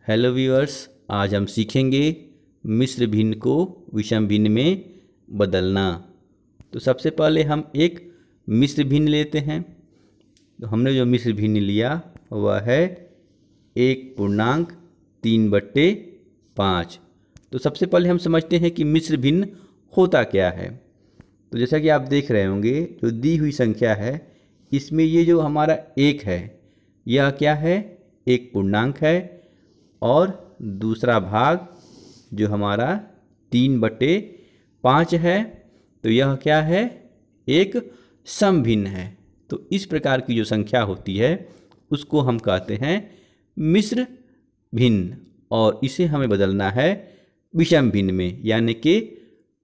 Hello viewers, आज हम सीखेंगे मिश्र भिन्न को विषम भिन्न में बदलना। तो सबसे पहले हम एक मिश्र भिन्न लेते हैं। तो हमने जो मिश्र भिन्न लिया वह है 1.3/5। तो सबसे पहले हम समझते हैं कि मिश्र भिन्न होता क्या है। तो जैसा कि आप देख रहे होंगे, जो दी हुई संख्या है इसमें ये जो हमारा 1 है यह क्या है, एक पूर्णांक है, और दूसरा भाग जो हमारा 3/5 है तो यह क्या है, एक सम भिन्न है। तो इस प्रकार की जो संख्या होती है उसको हम कहते हैं मिश्र भिन्न, और इसे हमें बदलना है विषम भिन्न में, यानी कि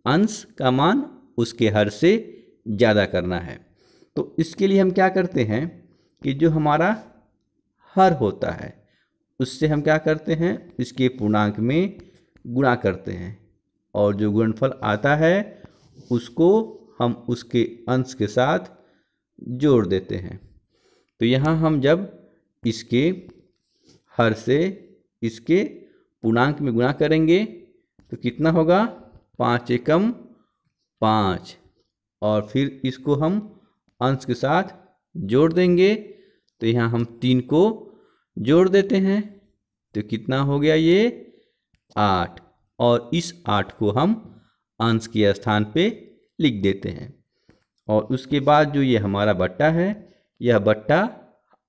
अंश का मान उसके हर से ज़्यादा करना है। तो इसके लिए हम क्या करते हैं कि जो हमारा हर होता है उससे हम क्या करते हैं, इसके पूर्णांक में गुणा करते हैं, और जो गुणनफल आता है उसको हम उसके अंश के साथ जोड़ देते हैं। तो यहाँ हम जब इसके हर से इसके पूर्णांक में गुणा करेंगे तो कितना होगा, 5 एकम 5, और फिर इसको हम अंश के साथ जोड़ देंगे। तो यहाँ हम 3 को जोड़ देते हैं तो कितना हो गया, ये 8, और इस 8 को हम अंश के स्थान पे लिख देते हैं। और उसके बाद जो ये हमारा बट्टा है, यह बट्टा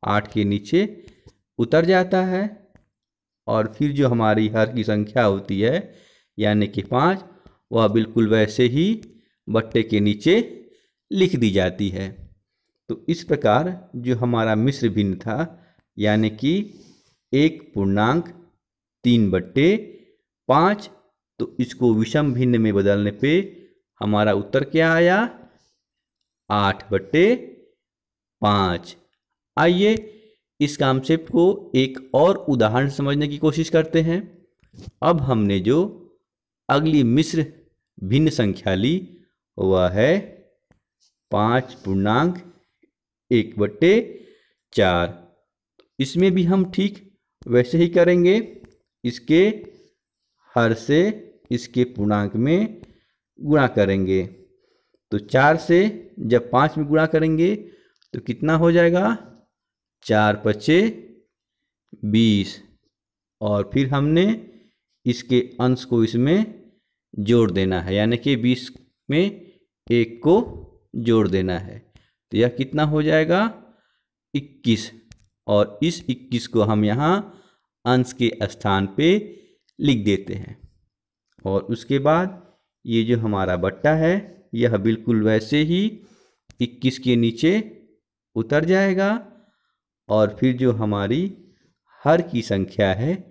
8 के नीचे उतर जाता है, और फिर जो हमारी हर की संख्या होती है यानी कि 5, वह बिल्कुल वैसे ही बट्टे के नीचे लिख दी जाती है। तो इस प्रकार जो हमारा मिश्र भिन्न था यानी कि 1.3/5, तो इसको विषम भिन्न में बदलने पे हमारा उत्तर क्या आया, 8/5। आइए इस कॉन्सेप्ट को एक और उदाहरण समझने की कोशिश करते हैं। अब हमने जो अगली मिश्र भिन्न संख्या ली वह है 5.1/4। इसमें भी हम ठीक वैसे ही करेंगे, इसके हर से इसके पूर्णांक में गुणा करेंगे। तो 4 से जब 5 में गुणा करेंगे तो कितना हो जाएगा, 4×5 = 20, और फिर हमने इसके अंश को इसमें जोड़ देना है, यानी कि 20 में 1 को जोड़ देना है। तो यह कितना हो जाएगा, 21, और इस 21 को हम यहाँ अंश के स्थान पे लिख देते हैं। और उसके बाद ये जो हमारा बट्टा है यह बिल्कुल वैसे ही 21 के नीचे उतर जाएगा, और फिर जो हमारी हर की संख्या है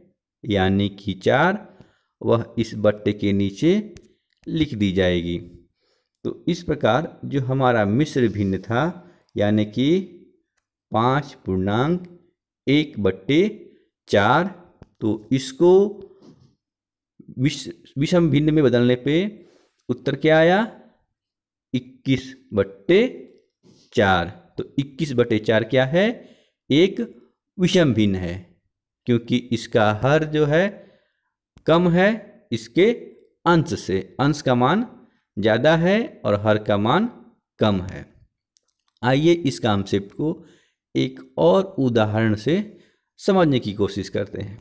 यानी कि 4, वह इस बट्टे के नीचे लिख दी जाएगी। तो इस प्रकार जो हमारा मिश्र भिन्न था यानी कि 5.1/4, तो इसको विषम भिन्न में बदलने पे उत्तर क्या आया, 21/4। तो 21/4 क्या है, एक विषम भिन्न है, क्योंकि इसका हर जो है कम है इसके अंश से, अंश का मान ज़्यादा है और हर का मान कम है। आइए इस कॉन्सेप्ट को एक और उदाहरण से समझने की कोशिश करते हैं।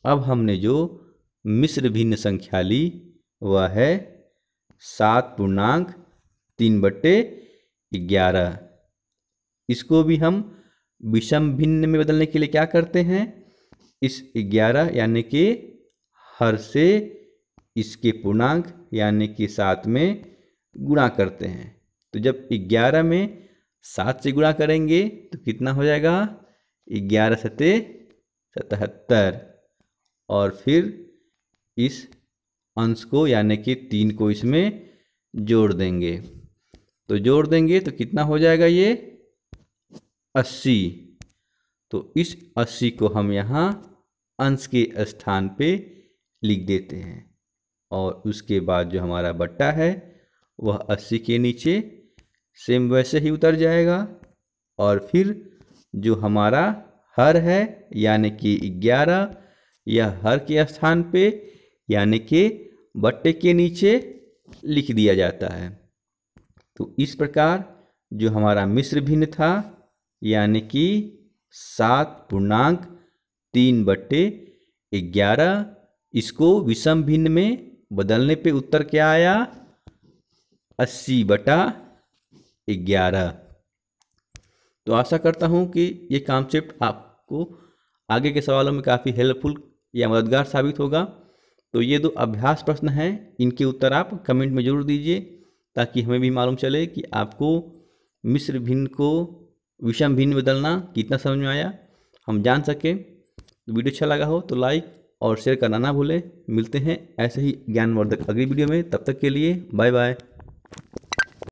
अब हमने जो मिश्र भिन्न संख्या ली वह है 7.3/11। इसको भी हम विषम भिन्न में बदलने के लिए क्या करते हैं, इस 11 यानी कि हर से इसके पूर्णांक यानी कि 7 में गुणा करते हैं। तो जब 11 में 7 से गुणा करेंगे तो कितना हो जाएगा, 11×7 = 77, और फिर इस अंश को यानी कि 3 को इसमें जोड़ देंगे। तो जोड़ देंगे तो कितना हो जाएगा, ये 80। तो इस 80 को हम यहाँ अंश के स्थान पे लिख देते हैं, और उसके बाद जो हमारा बट्टा है वह 80 के नीचे सेम वैसे ही उतर जाएगा, और फिर जो हमारा हर है यानी कि 11, यह हर के स्थान पे यानी कि बट्टे के नीचे लिख दिया जाता है। तो इस प्रकार जो हमारा मिश्र भिन्न था यानी कि 7.3/11, इसको विषम भिन्न में बदलने पे उत्तर क्या आया? 80/11। तो आशा करता हूँ कि ये कॉन्सेप्ट आपको आगे के सवालों में काफ़ी हेल्पफुल या मददगार साबित होगा। तो ये 2 अभ्यास प्रश्न हैं, इनके उत्तर आप कमेंट में ज़रूर दीजिए ताकि हमें भी मालूम चले कि आपको मिश्र भिन्न को विषम भिन्न बदलना कितना समझ में आया, हम जान सकें। तो वीडियो अच्छा लगा हो तो लाइक और शेयर करना ना भूलें। मिलते हैं ऐसे ही ज्ञानवर्धक अगली वीडियो में, तब तक के लिए बाय बाय।